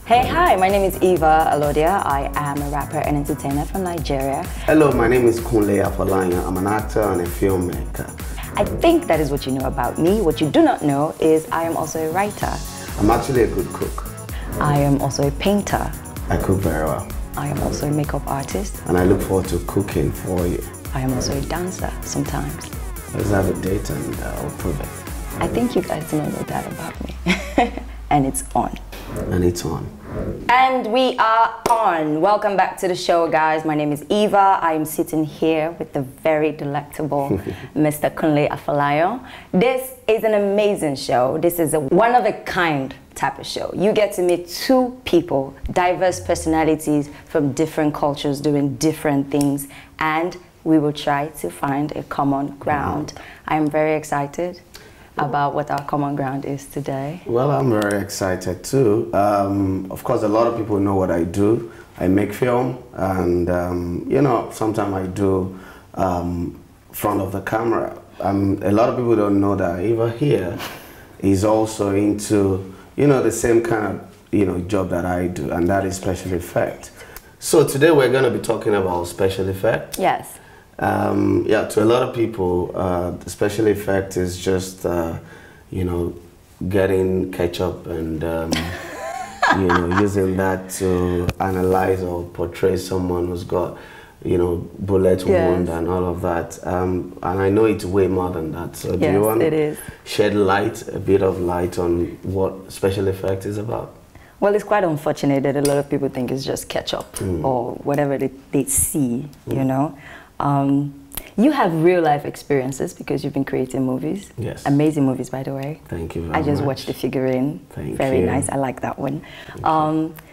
Hey, hi, my name is Eva Alordiah. I am a rapper and entertainer from Nigeria. Hello, my name is Kunle Afolayan. I'm an actor and a filmmaker. I think that is what you know about me. What you do not know is I am also a writer. I'm actually a good cook. I am also a painter. I cook very well. I am also a makeup artist. And I look forward to cooking for you. I am also a dancer sometimes. Let's have a date and I'll prove it. I think you guys don't know that about me. And it's on. And it's on. And we are on. Welcome back to the show, guys. My name is Eva. I am sitting here with the very delectable Mr. Kunle Afolayan. This is an amazing show. This is a one-of-a-kind type of show. You get to meet two people, diverse personalities from different cultures doing different things, and we will try to find a common ground. I am very excited about what our common ground is today. Well, I'm very excited too. Of course, a lot of people know what I do. I make film, and you know, sometimes I do front of the camera. A lot of people don't know that Eva here is also into, you know, the same kind of, you know, job that I do, and that is special effect. So today we're going to be talking about special effect. Yes. Yeah, to a lot of people, the special effect is just, you know, getting ketchup and, you know, using that to analyze or portray someone who's got, you know, bullet wound and all of that. And I know it's way more than that. So do you want to shed light, a bit of light on what special effect is about? Well, it's quite unfortunate that a lot of people think it's just ketchup or whatever they see, you know. You have real life experiences because you've been creating movies. Yes. Amazing movies, by the way. Thank you very much. I just watched The Figurine. Thank very you. nice. I like that one.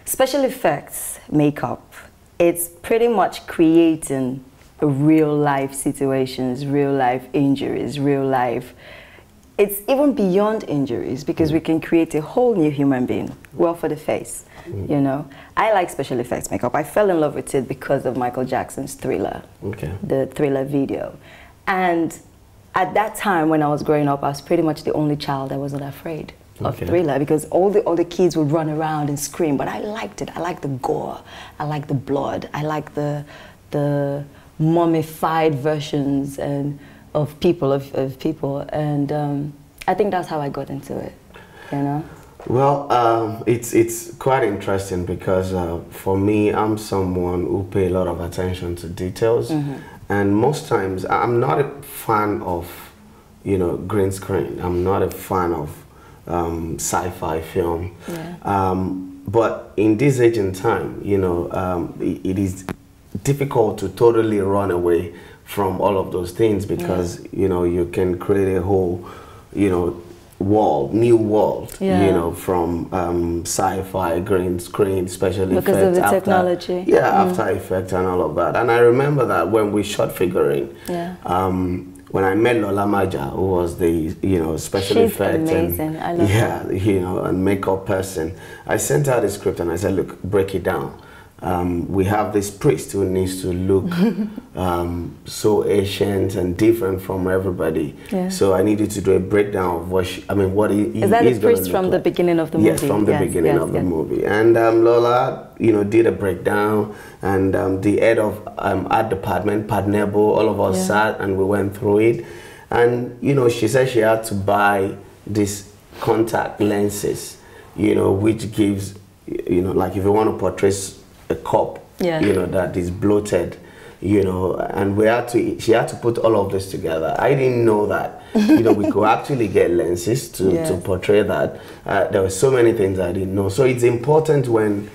Special effects, makeup. It's pretty much creating real life situations, real life injuries, real life. It's even beyond injuries because we can create a whole new human being. Well, for the face, you know. I like special effects makeup. I fell in love with it because of Michael Jackson's Thriller, the Thriller video. And at that time when I was growing up, I was pretty much the only child that wasn't afraid of Thriller because all the kids would run around and scream, but I liked it. I liked the gore, I liked the blood, I liked the mummified versions of people, and I think that's how I got into it, you know? Well, it's quite interesting because for me, I'm someone who pay a lot of attention to details, and most times I'm not a fan of, you know, green screen. I'm not a fan of sci-fi film, but in this age and time, you know, it is difficult to totally run away from all of those things because you know, you can create a whole, you know, new world, you know, from sci-fi, green screen, special effects. Because of the technology. Yeah, After Effects and all of that. And I remember that when we shot Figurine, when I met Lola Maja, who was the, you know, special effects amazing. I love her. you know, and makeup person, I sent her the script and I said, look, break it down. We have this priest who needs to look so ancient and different from everybody. So I needed to do a breakdown of what what he is that the priest from the beginning of the movie? Yes, from the beginning of the movie. And Lola, you know, did a breakdown, and the head of art department, Pat Nebo, all of us sat and we went through it. And you know, she said she had to buy these contact lenses, you know, which gives, you know, like if you want to portray a cup, you know, that is bloated, you know, and she had to put all of this together. I didn't know that, you know, we could actually get lenses to portray that. There were so many things I didn't know. So it's important when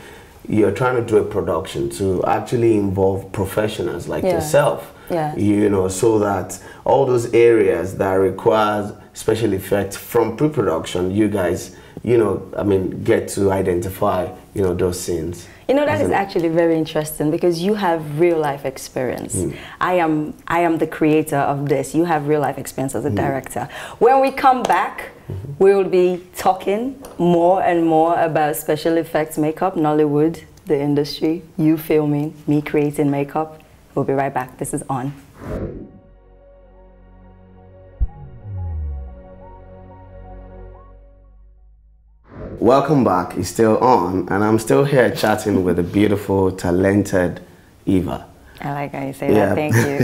you're trying to do a production to actually involve professionals like yourself, you know, so that all those areas that require special effects from pre-production, you guys, you know, I mean, get to identify, you know, those scenes. You know, that is actually very interesting because you have real life experience. I am the creator of this. You have real life experience as a director. When we come back, we will be talking more and more about special effects makeup, Nollywood, the industry, you filming, me creating makeup. We'll be right back. This is On. Welcome back. It's still on, and I'm still here chatting with the beautiful, talented Eva. I like how you say that. Thank you.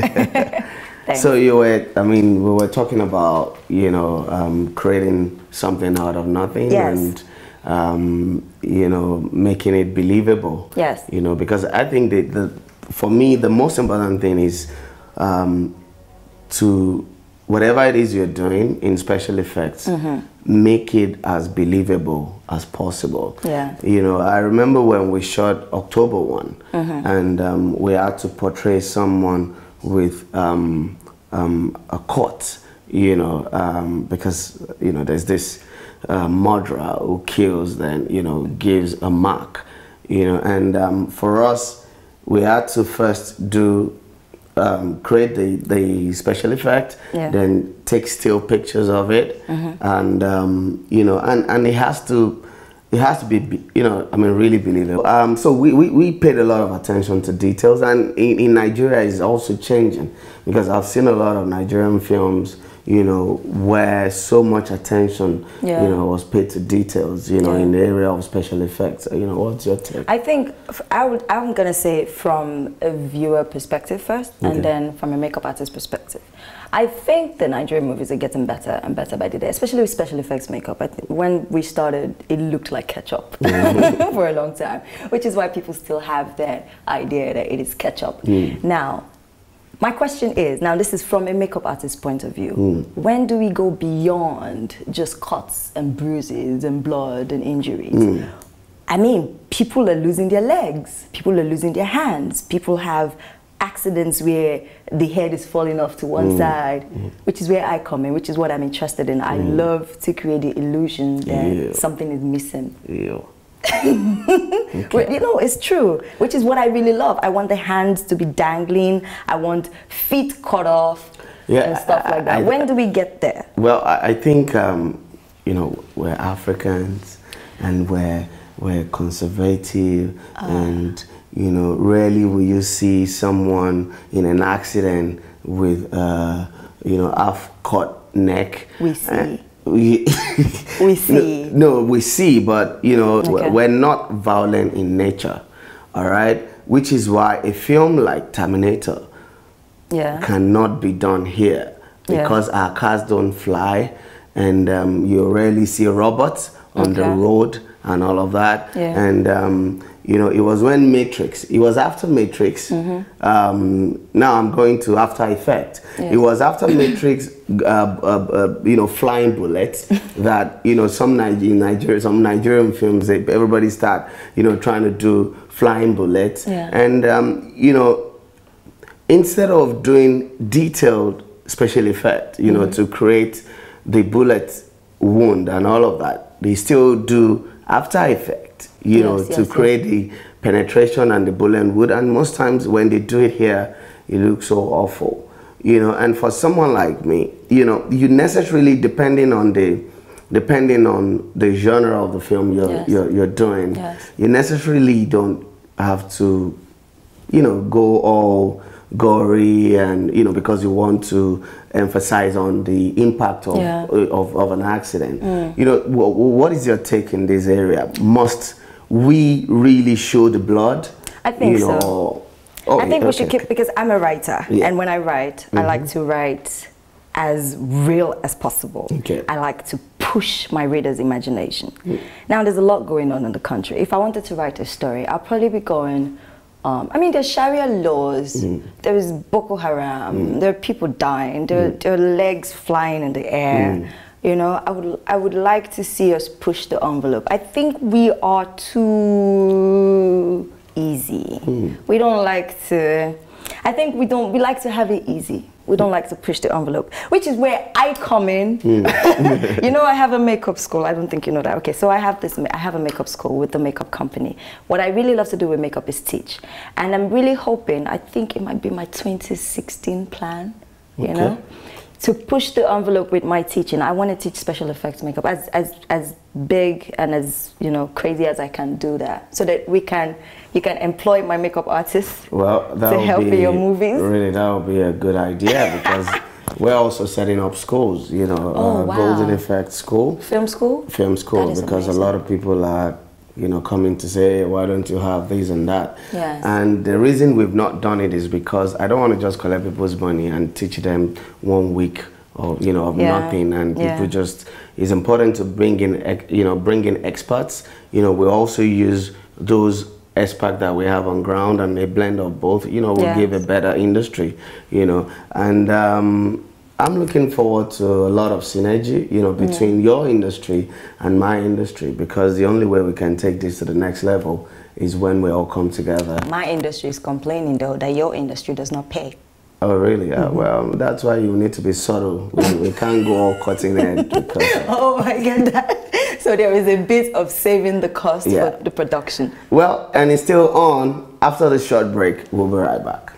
Thanks. So you were, I mean, we were talking about, you know, creating something out of nothing. Yes. And, you know, making it believable. Yes. You know, because I think that for me, the most important thing is to, whatever it is you're doing in special effects, make it as believable as possible. Yeah. You know, I remember when we shot October 1, and we had to portray someone with a cut, you know, because, you know, there's this murderer who kills, then, you know, gives a mark, you know, and for us, we had to first do create the special effect, then take still pictures of it, and you know, and it has to be, you know, I mean, really believable. So we paid a lot of attention to details, and in Nigeria is also changing, because I've seen a lot of Nigerian films, you know, where so much attention, you know, was paid to details, you know, in the area of special effects. You know, what's your take? I think I'm gonna say from a viewer perspective first, and then from a makeup artist perspective. I think the Nigerian movies are getting better and better by the day, especially with special effects makeup. I think when we started, it looked like ketchup for a long time, which is why people still have that idea that it is ketchup. Now, my question is, now this is from a makeup artist's point of view, when do we go beyond just cuts and bruises and blood and injuries? I mean, people are losing their legs, people are losing their hands, people have accidents where the head is falling off to one side, which is where I come in, which is what I'm interested in. I love to create the illusion that something is missing. Well, you know, it's true, which is what I really love. I want the hands to be dangling. I want feet cut off and stuff like that. When do we get there? Well, I think, you know, we're Africans and we're conservative, and, you know, rarely will you see someone in an accident with, you know, half-cut neck. We see. We see. No, we see, but, you know, we're not violent in nature, all right? Which is why a film like Terminator cannot be done here, because our cars don't fly, and you rarely see robots on the road and all of that. And, you know, it was when Matrix, it was after Matrix, now I'm going to After Effects. It was after Matrix, you know, flying bullets that, you know, some Nigerian films, everybody start, you know, trying to do flying bullets. And, you know, instead of doing detailed special effect, you know, to create the bullet wound and all of that, they still do After Effect, you know, to create the penetration and the bullet wound. And most times when they do it here, it looks so awful, you know. And for someone like me, you know, you necessarily, depending on the genre of the film you're doing, you necessarily don't have to, you know, go all gory, and, you know, because you want to emphasize on the impact of an accident. You know, what is your take in this area? Must we really show the blood? I think so. I think we should keep, because I'm a writer, and when I write, I like to write as real as possible. I like to push my reader's imagination. Now, there's a lot going on in the country. If I wanted to write a story, I'll probably be going, I mean, there's Sharia laws, there is Boko Haram, there are people dying, there are legs flying in the air. You know, I would like to see us push the envelope. I think we are too easy. We don't like to, I think we like to have it easy. We don't like to push the envelope, which is where I come in. You know, I have a makeup school. I don't think you know that. Okay, so I have a makeup school with the makeup company. What I really love to do with makeup is teach. And I'm really hoping, I think it might be my 2016 plan, you know, to push the envelope with my teaching. I want to teach special effects makeup as big and as, you know, crazy as I can do that, so that you can employ my makeup artists to help in your movies. Really, that would be a good idea, because we're also setting up schools, you know, wow. Golden Effect School. Film school? Film school, because amazing. A lot of people are, you know, coming to say, why don't you have this and that? Yes. And the reason we've not done it is because I don't want to just collect people's money and teach them 1 week of, you know, of nothing, and people just, it's important to bring in, you know, bring in experts. You know, we also use those experts that we have on ground, and a blend of both, you know, will give a better industry, you know. And I'm looking forward to a lot of synergy, you know, between your industry and my industry, because the only way we can take this to the next level is when we all come together. My industry is complaining, though, that your industry does not pay. Oh, really? Well, that's why you need to be subtle. We can't go all cutting edge. Oh, my God. So there is a bit of saving the cost for the production. Well, and it's still on. After the short break, we'll be right back.